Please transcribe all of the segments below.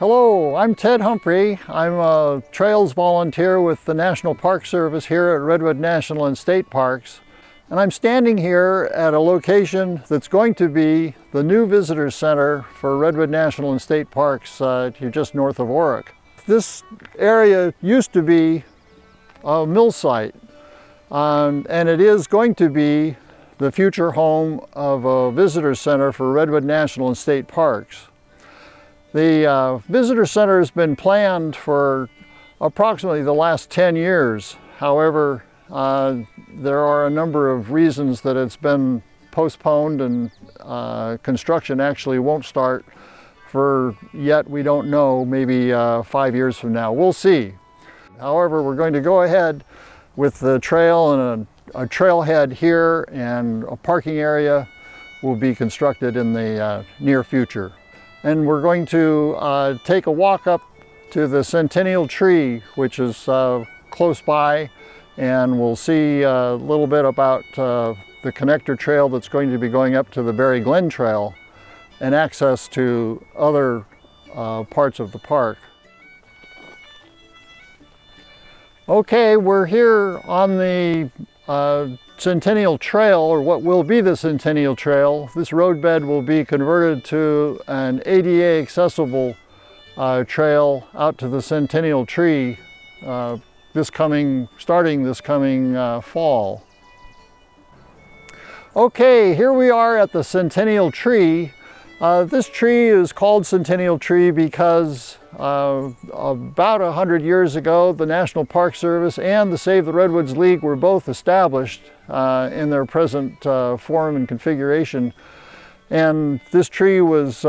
Hello, I'm Ted Humphry. I'm a trails volunteer with the National Park Service here at Redwood National and State Parks. And I'm standing here at a location that's going to be the new visitor center for Redwood National and State Parks here just north of Orick. This area used to be a mill site, and it is going to be the future home of a visitor center for Redwood National and State Parks. The visitor center has been planned for approximately the last 10 years. However, there are a number of reasons that it's been postponed, and construction actually won't start for yet, we don't know, maybe 5 years from now. We'll see. However, we're going to go ahead with the trail, and a trailhead here and a parking area will be constructed in the near future. And we're going to take a walk up to the Centennial Tree, which is close by, and we'll see a little bit about the connector trail that's going to be going up to the Berry Glen Trail and access to other parts of the park. Okay, we're here on the Centennial Trail, or what will be the Centennial Trail. This roadbed will be converted to an ADA accessible trail out to the Centennial Tree starting this coming fall. Okay, here we are at the Centennial Tree. This tree is called Centennial Tree because about 100 years ago, the National Park Service and the Save the Redwoods League were both established in their present form and configuration. And this tree was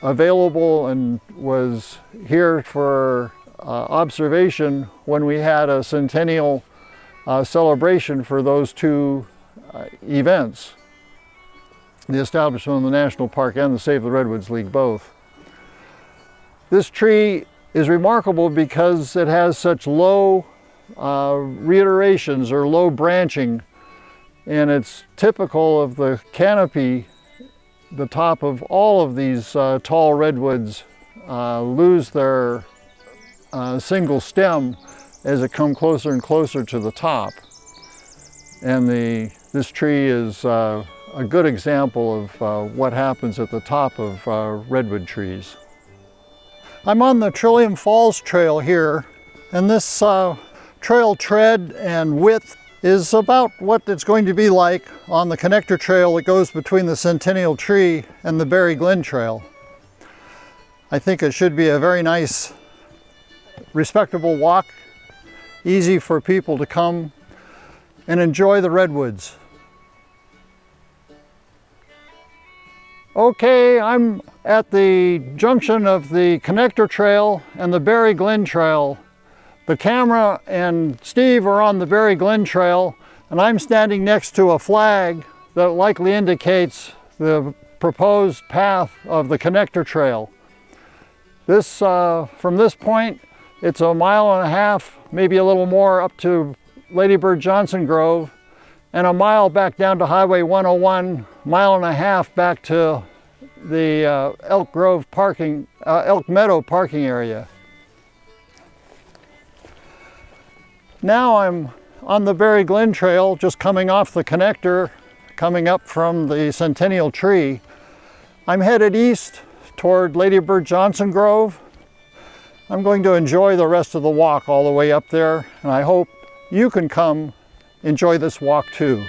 available and was here for observation when we had a centennial celebration for those two events, the establishment of the National Park and the Save the Redwoods League both. This tree is remarkable because it has such low reiterations or low branching, and it's typical of the canopy. The top of all of these tall redwoods lose their single stem as it comes closer and closer to the top. And this tree is a good example of what happens at the top of redwood trees. I'm on the Trillium Falls Trail here, and this trail tread and width is about what it's going to be like on the connector trail that goes between the Centennial Tree and the Berry Glen Trail. I think it should be a very nice, respectable walk, easy for people to come and enjoy the redwoods. Okay, I'm at the junction of the connector trail and the Berry Glen Trail. The camera and Steve are on the Berry Glen Trail, and I'm standing next to a flag that likely indicates the proposed path of the connector trail. This, from this point, it's 1.5 miles, maybe a little more, up to Lady Bird Johnson Grove, and 1 mile back down to Highway 101, 1.5 miles back to the Elk Meadow parking area. Now I'm on the Berry Glen Trail, just coming off the connector, coming up from the Centennial Tree. I'm headed east toward Lady Bird Johnson Grove. I'm going to enjoy the rest of the walk all the way up there, and I hope you can come enjoy this walk too.